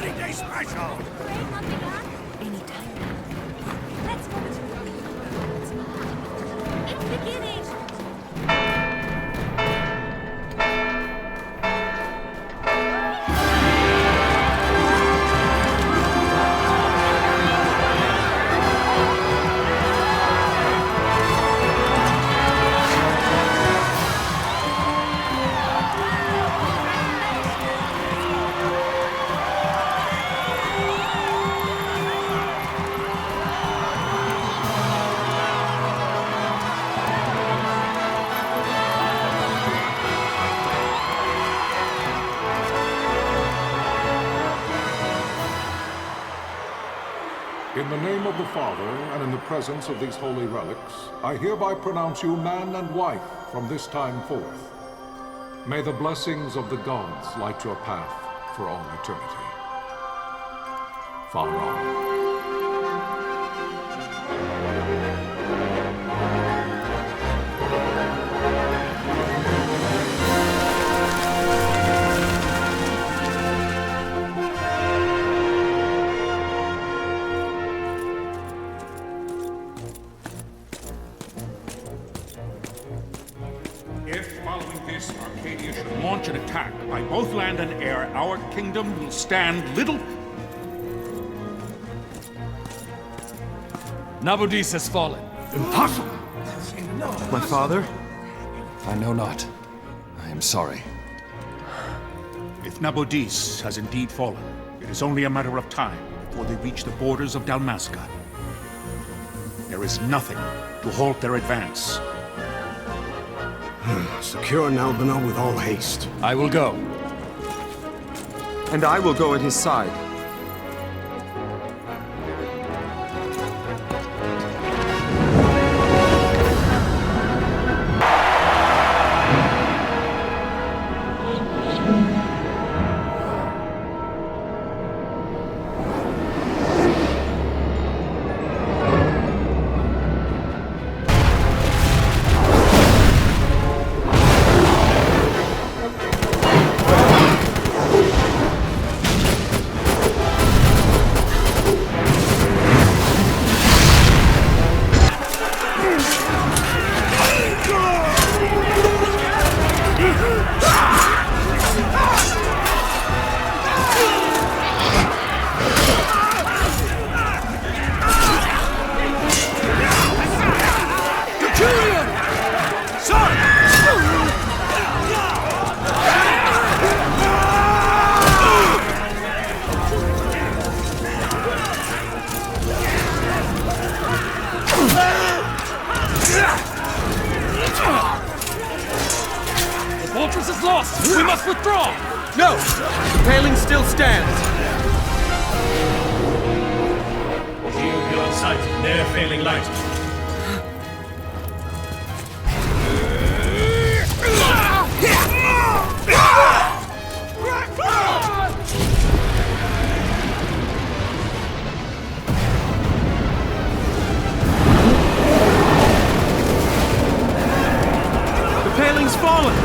holiday special! Any tyranny. Let's go to it's beginning! In the name of the Father, and in the presence of these holy relics, I hereby pronounce you man and wife from this time forth. May the blessings of the gods light your path for all eternity. Vaan. If, following this, Archadia should launch an attack by both land and air, our kingdom will stand little... Nabudis has fallen. Impossible! My father? I know not. I am sorry. If Nabudis has indeed fallen, it is only a matter of time before they reach the borders of Dalmasca. There is nothing to halt their advance. Secure Nalbina with all haste. I will go. And I will go at his side. The fortress is lost! We must withdraw! No! The paling still stands! Shield beyond sight, near failing light. The paling's fallen!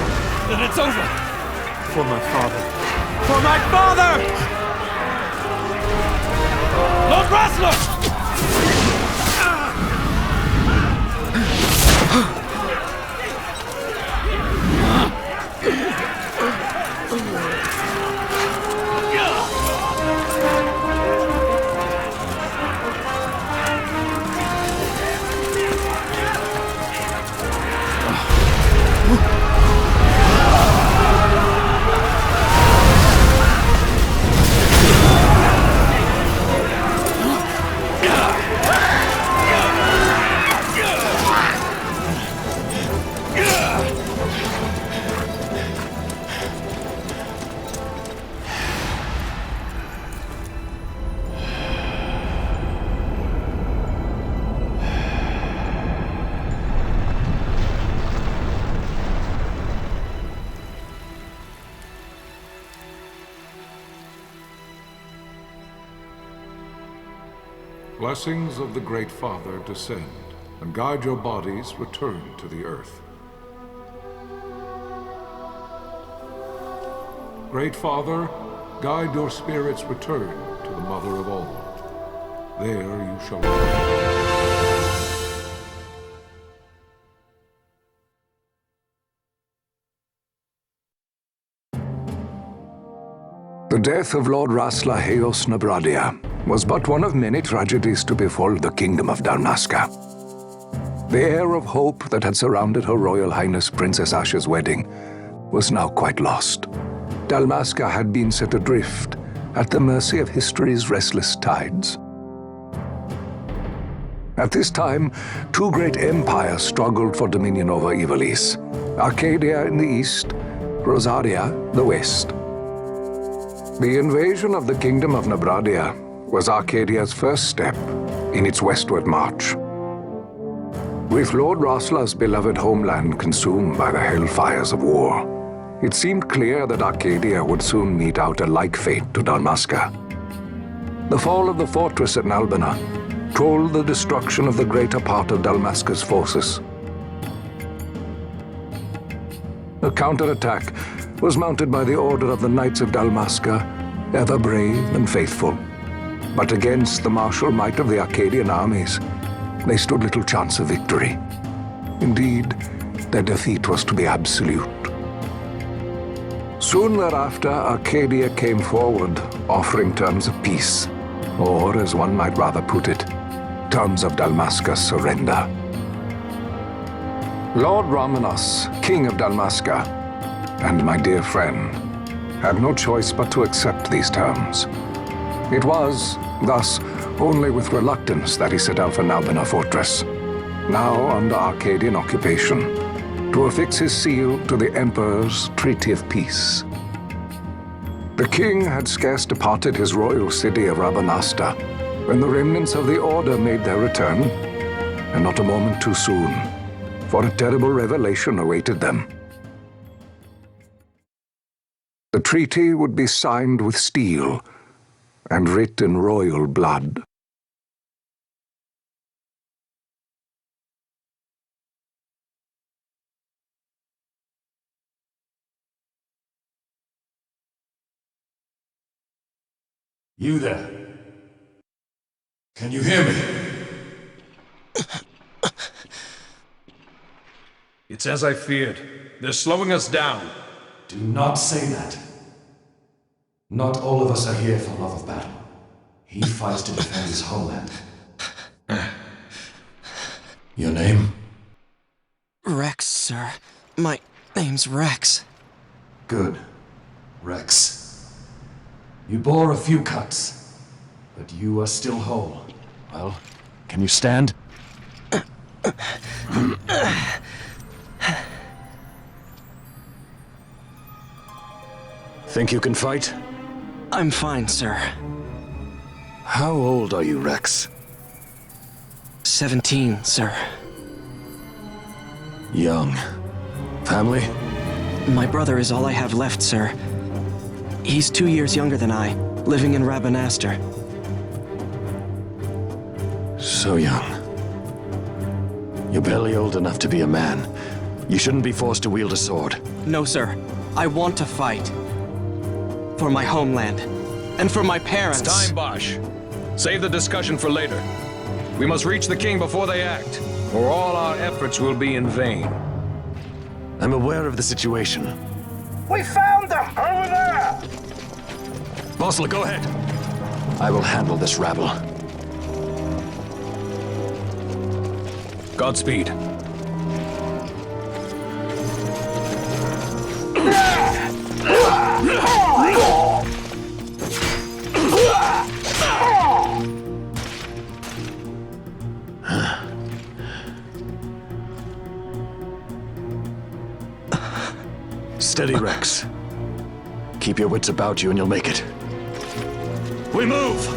Then it's over! For my father. For my father! Lord Rasler! Blessings of the Great Father descend, and guide your bodies return to the earth. Great Father, guide your spirit's return to the Mother of all. There you shall remain. The death of Lord Rasla Heos Nabradia was but one of many tragedies to befall the kingdom of Dalmasca. The air of hope that had surrounded Her Royal Highness Princess Ashe's wedding was now quite lost. Dalmasca had been set adrift at the mercy of history's restless tides. At this time, two great empires struggled for dominion over Ivalice: Archadia in the east, Rozarria the west. The invasion of the Kingdom of Nabradia was Arcadia's first step in its westward march. With Lord Rasla's beloved homeland consumed by the hellfires of war, it seemed clear that Archadia would soon mete out a like fate to Dalmasca. The fall of the fortress at Nalbina told the destruction of the greater part of Dalmasca's forces. A counterattack was mounted by the order of the Knights of Dalmasca, ever brave and faithful. But against the martial might of the Archadian armies, they stood little chance of victory. Indeed, their defeat was to be absolute. Soon thereafter, Archadia came forward, offering terms of peace, or, as one might rather put it, terms of Dalmasca's surrender. Lord Ramanas, King of Dalmasca, and my dear friend, had no choice but to accept these terms. It was, thus, only with reluctance that he set out for Nalbina Fortress, now under Arcadian occupation, to affix his seal to the Emperor's Treaty of Peace. The king had scarce departed his royal city of Rabanasta when the remnants of the Order made their return, and not a moment too soon, for a terrible revelation awaited them. The treaty would be signed with steel and writ in royal blood. You there? Can you hear me? It's as I feared. They're slowing us down. Do not say that. Not all of us are here for love of battle. He fights to defend his homeland. Your name? Rex, sir. My name's Rex. Good. Rex. You bore a few cuts, but you are still whole. Well, can you stand? Think you can fight? I'm fine, sir. How old are you, Rex? 17, sir. Young. Family? My brother is all I have left, sir. He's 2 years younger than I, living in Rabanaster. So young. You're barely old enough to be a man. You shouldn't be forced to wield a sword. No, sir. I want to fight. For my homeland. And for my parents. It's time, Bosch. Save the discussion for later. We must reach the king before they act, or all our efforts will be in vain. I'm aware of the situation. We found them! Over there! Bossler, go ahead. I will handle this rabble. Godspeed. Steady, Rex. Keep your wits about you and you'll make it. We move!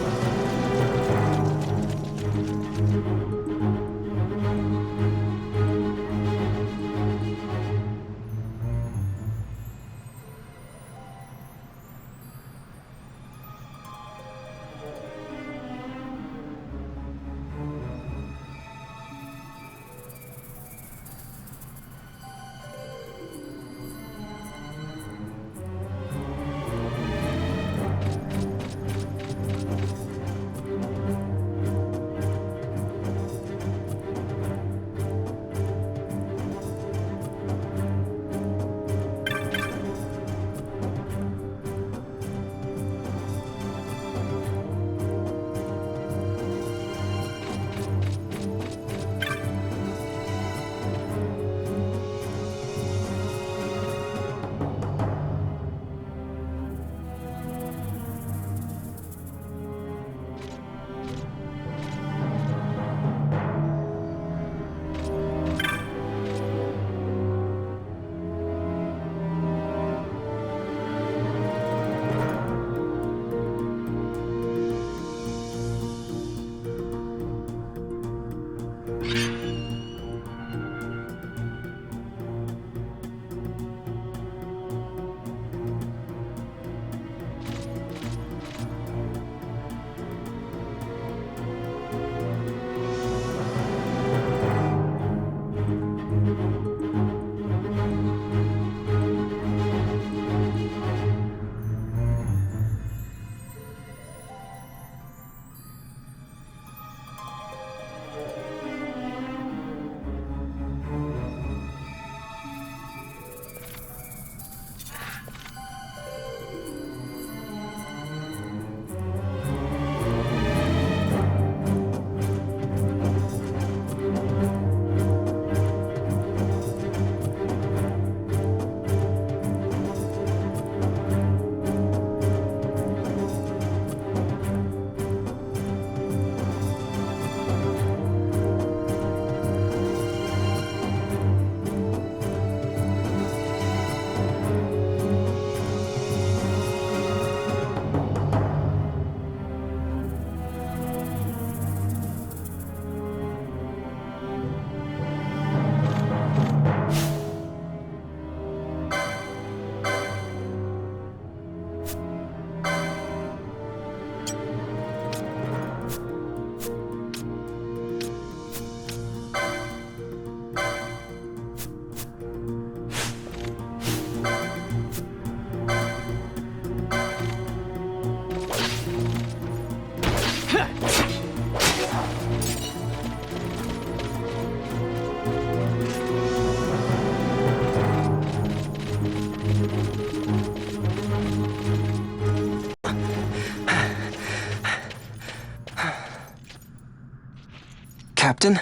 Captain?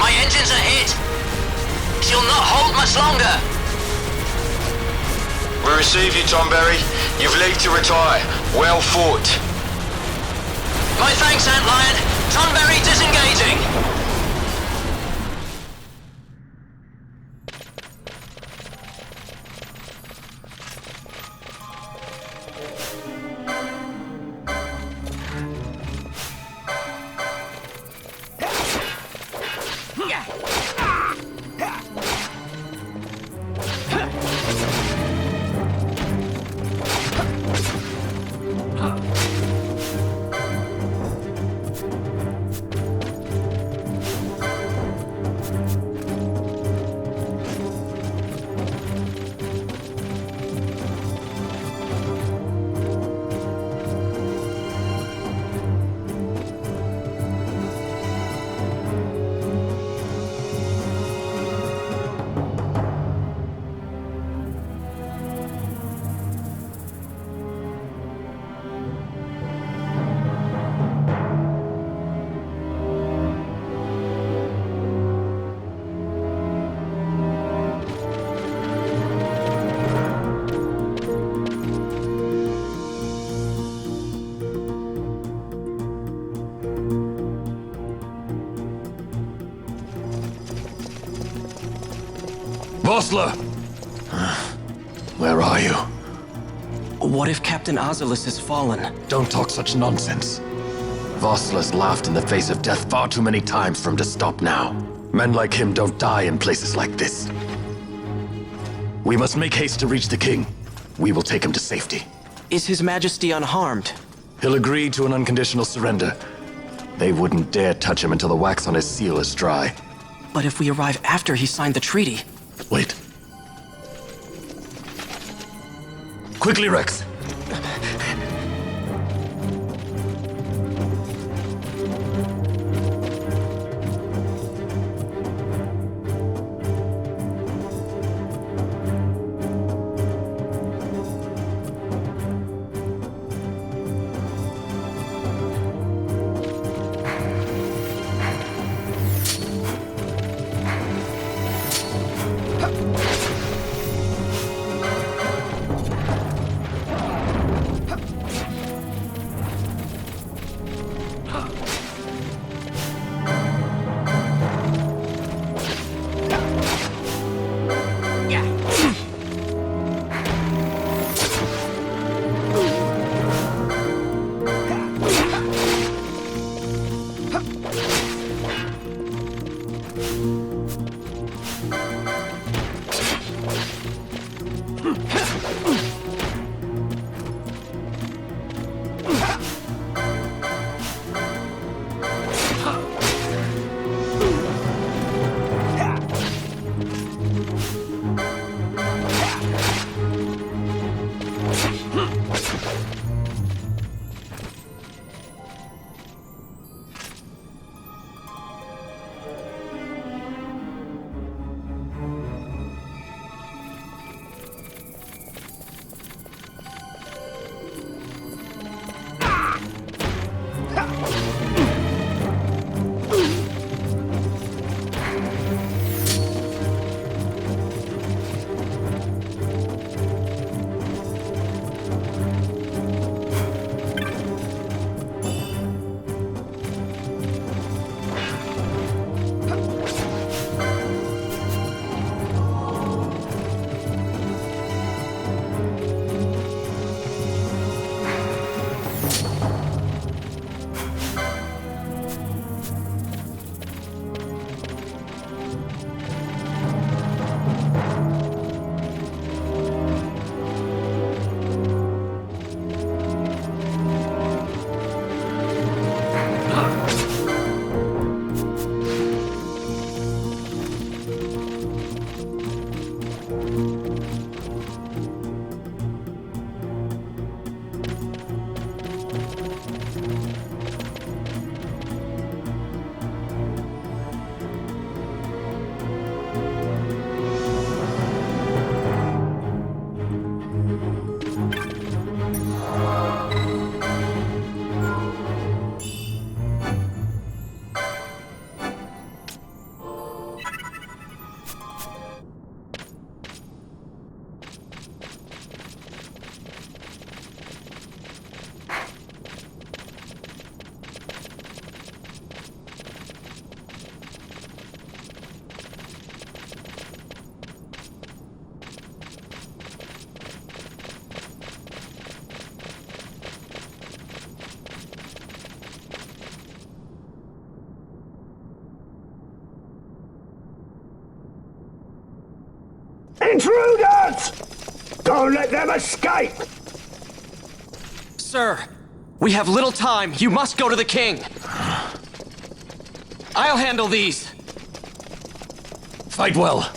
My engines are hit. She'll not hold much longer. We receive you, Tonberry. You've leave to retire. Well fought. My thanks, Antlion. Tonberry disengaging. Vossler! Where are you? What if Captain Ivalice has fallen? Don't talk such nonsense. Vossler's laughed in the face of death far too many times for him to stop now. Men like him don't die in places like this. We must make haste to reach the king. We will take him to safety. Is His Majesty unharmed? He'll agree to an unconditional surrender. They wouldn't dare touch him until the wax on his seal is dry. But if we arrive after he signed the treaty... Wait. Quickly, Rex! Intruders! Don't let them escape! Sir, we have little time. You must go to the king. I'll handle these. Fight well.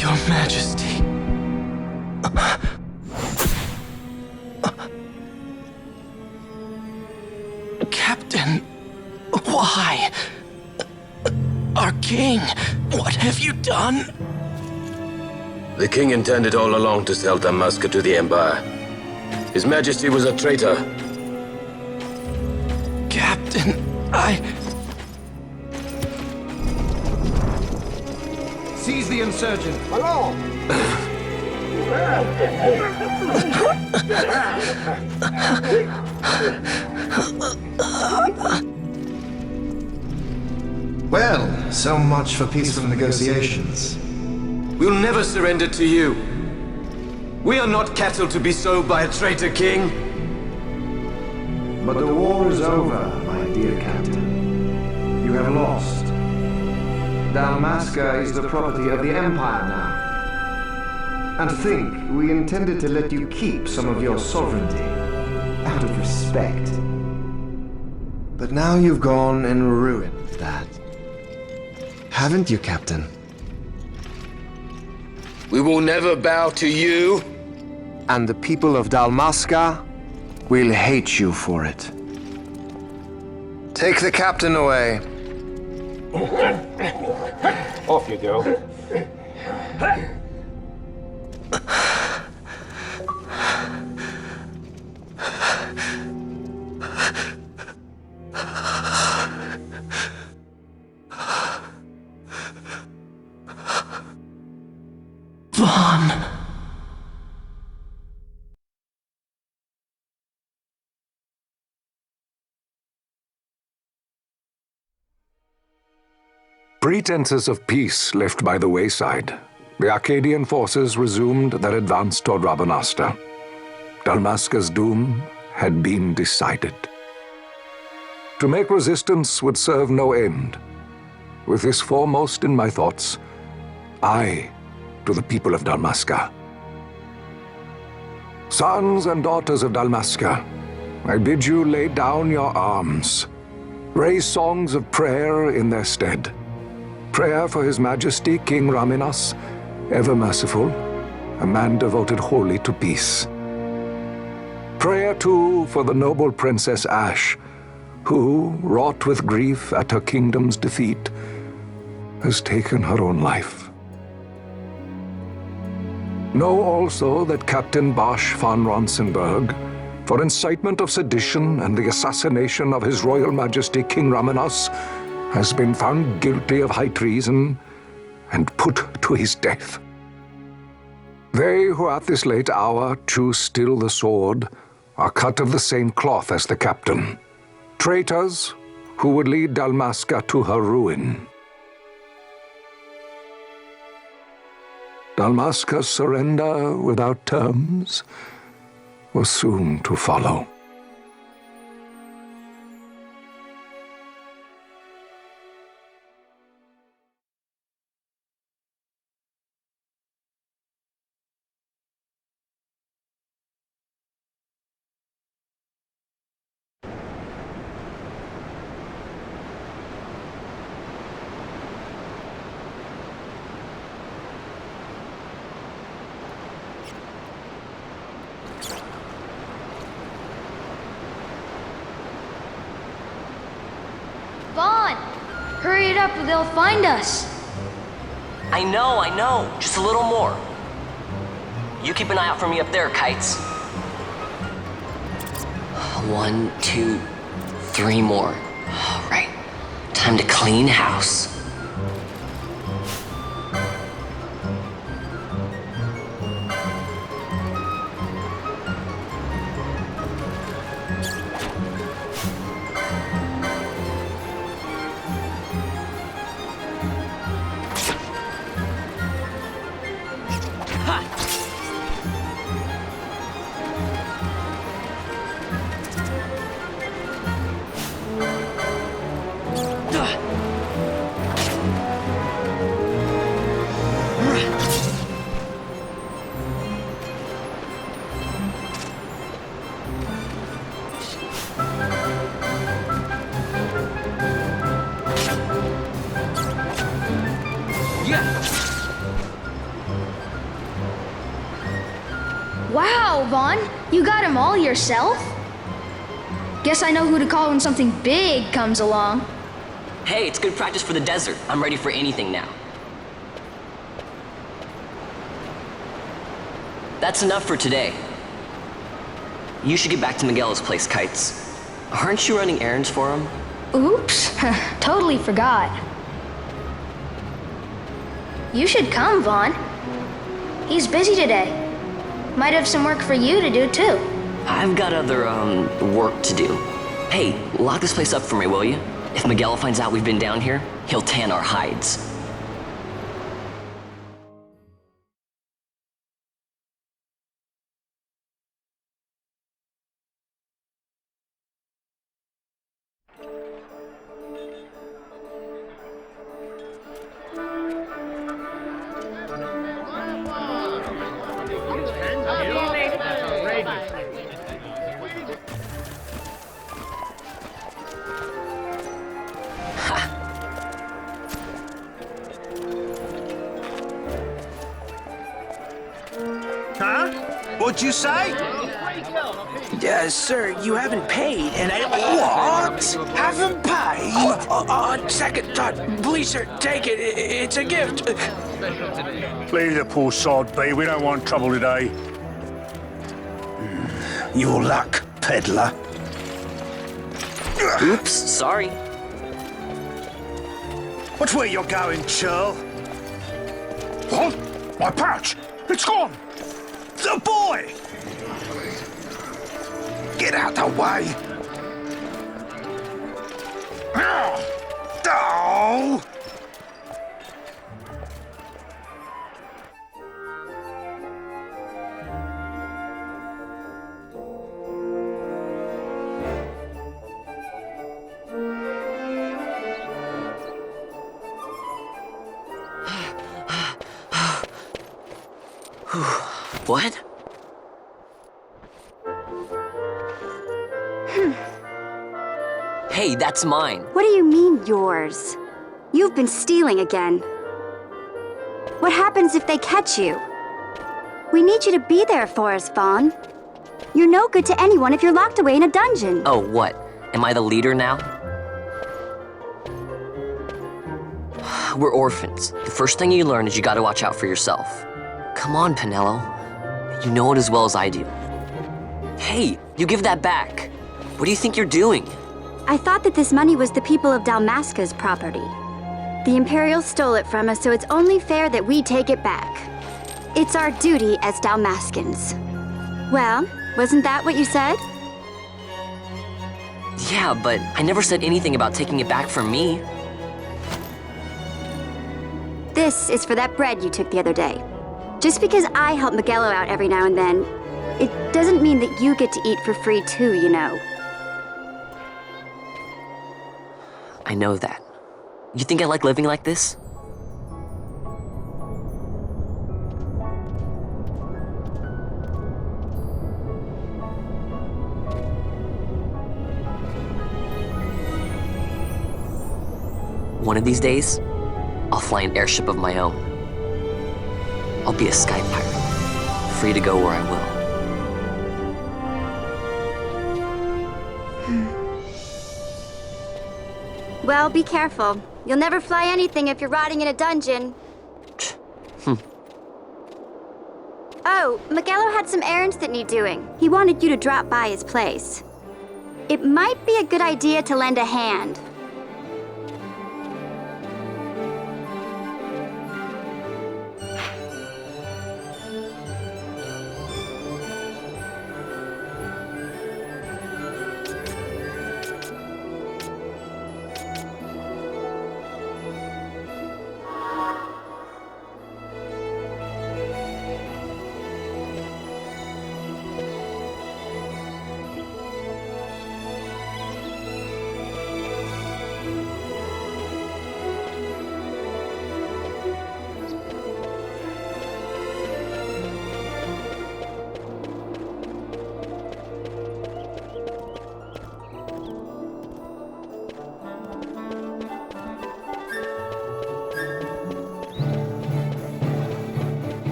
Your Majesty. Captain, why? Our king, what have you done? The king intended all along to sell Dalmasca to the Empire. His Majesty was a traitor. Captain, Seize the insurgent! Along! Well, so much for peaceful negotiations. We'll never surrender to you. We are not cattle to be sold by a traitor king. But the war is over, my dear Captain. You have lost. Dalmasca is the property of the Empire now. And to think we intended to let you keep some of your sovereignty, out of respect. But now you've gone and ruined that. Haven't you, Captain? We will never bow to you. And the people of Dalmasca will hate you for it. Take the captain away. Off you go. Vaan. Pretenses of peace left by the wayside, the Archadian forces resumed their advance toward Rabanasta. Dalmasca's doom had been decided. To make resistance would serve no end. With this foremost in my thoughts, I to the people of Dalmasca. Sons and daughters of Dalmasca, I bid you lay down your arms. Raise songs of prayer in their stead. Prayer for His Majesty King Raminas, ever merciful, a man devoted wholly to peace. Prayer, too, for the noble Princess Ashe, who, wrought with grief at her kingdom's defeat, has taken her own life. Know also that Captain Basch von Ronsenberg, for incitement of sedition and the assassination of His Royal Majesty King Raminas, has been found guilty of high treason and put to his death. They who at this late hour choose still the sword are cut of the same cloth as the captain. Traitors who would lead Dalmasca to her ruin. Dalmasca's surrender without terms was soon to follow. Vaan! Hurry it up or they'll find us! I know. Just a little more. You keep an eye out for me up there, Kites. 1, 2, 3 more. All right. Time to clean house. Wow, Vaan! You got him all yourself? Guess I know who to call when something big comes along. Hey, it's good practice for the desert. I'm ready for anything now. That's enough for today. You should get back to Miguel's place, Kites. Aren't you running errands for him? Oops, totally forgot. You should come, Vaan. He's busy today. Might have some work for you to do, too. I've got other, work to do. Hey, lock this place up for me, will you? If Miguel finds out we've been down here, he'll tan our hides. Huh? What'd you say? Sir, you haven't paid, and I... What? Haven't paid? On second thought, please, sir, take it. It's a gift. Leave the poor sod be. We don't want trouble today. Your luck, peddler. Oops, sorry. Watch where you're going, churl. What? My pouch! It's gone! The boy! Get out the way! Oh! What? Hey, that's mine. What do you mean, yours? You've been stealing again. What happens if they catch you? We need you to be there for us, Vaan. You're no good to anyone if you're locked away in a dungeon. Oh, what? Am I the leader now? We're orphans. The first thing you learn is you gotta watch out for yourself. Come on, Penelo. You know it as well as I do. Hey, you give that back. What do you think you're doing? I thought that this money was the people of Dalmasca's property. The Imperials stole it from us, so it's only fair that we take it back. It's our duty as Dalmascans. Well, wasn't that what you said? Yeah, but I never said anything about taking it back from me. This is for that bread you took the other day. Just because I help Miguelo out every now and then, it doesn't mean that you get to eat for free too, you know. I know that. You think I like living like this? One of these days, I'll fly an airship of my own. I'll be a sky pirate, free to go where I will. Well, be careful. You'll never fly anything if you're rotting in a dungeon. Oh, Miguelo had some errands that need doing. He wanted you to drop by his place. It might be a good idea to lend a hand.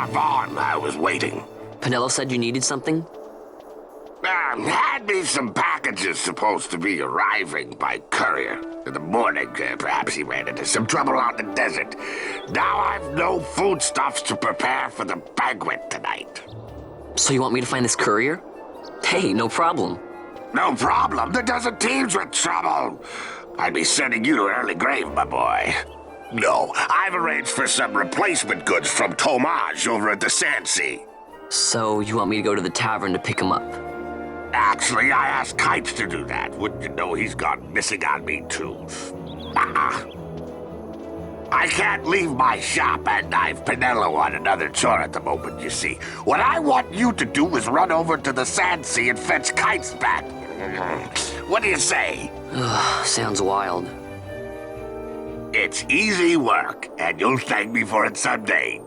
Vaan, I was waiting. Penelo said you needed something? Had me some packages supposed to be arriving by courier. In the morning, perhaps he ran into some trouble out in the desert. Now I've no foodstuffs to prepare for the banquet tonight. So you want me to find this courier? Hey, no problem. No problem. The desert teems with trouble. I'd be sending you to an early grave, my boy. No, I've arranged for some replacement goods from Tomaj over at the Sandsea. So you want me to go to the tavern to pick him up? Actually, I asked Kites to do that. Wouldn't you know he's gone missing on me, too? I can't leave my shop, and I've Penelo on another chore at the moment, you see. What I want you to do is run over to the Sandsea and fetch Kites back. What do you say? Sounds wild. It's easy work, and you'll thank me for it someday.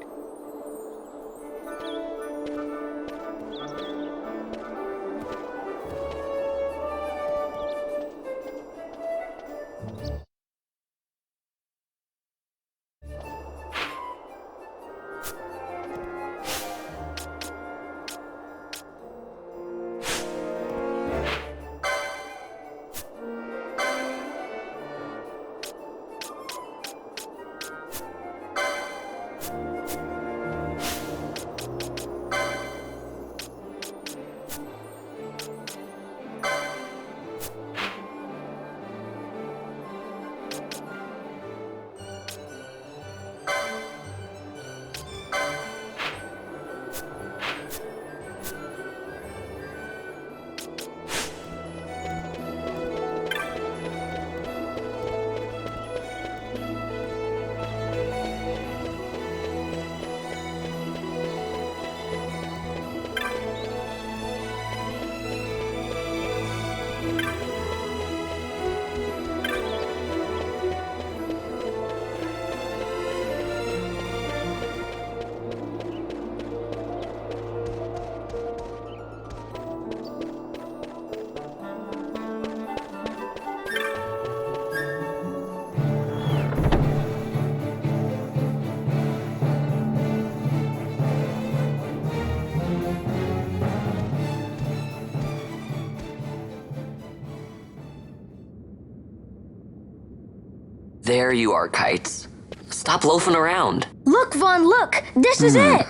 There you are, Kites. Stop loafing around. Look, Vaan, look! This is it!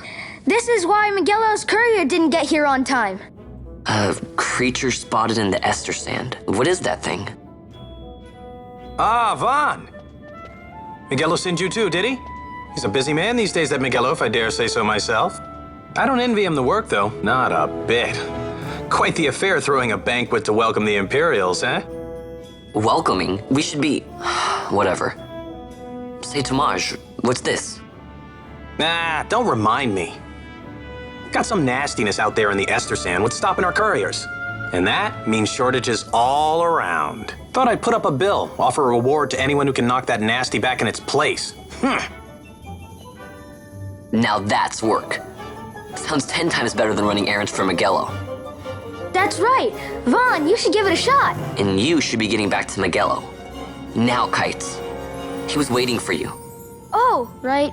This is why Miguelo's courier didn't get here on time. A creature spotted in the Ester Sand. What is that thing? Ah, Vaan! Miguelo sent you too, did he? He's a busy man these days, that Miguelo, if I dare say so myself. I don't envy him the work, though. Not a bit. Quite the affair throwing a banquet to welcome the Imperials, eh? Welcoming? We should be... whatever. Say, Tomaj, what's this? Nah, don't remind me. Got some nastiness out there in the Ester Sand. What's stopping our couriers? And that means shortages all around. Thought I'd put up a bill, offer a reward to anyone who can knock that nasty back in its place. Now that's work. Sounds 10 times better than running errands for Miguelo. That's right! Vaan, you should give it a shot! And you should be getting back to Miguelo. Now, Kites. He was waiting for you. Oh, right.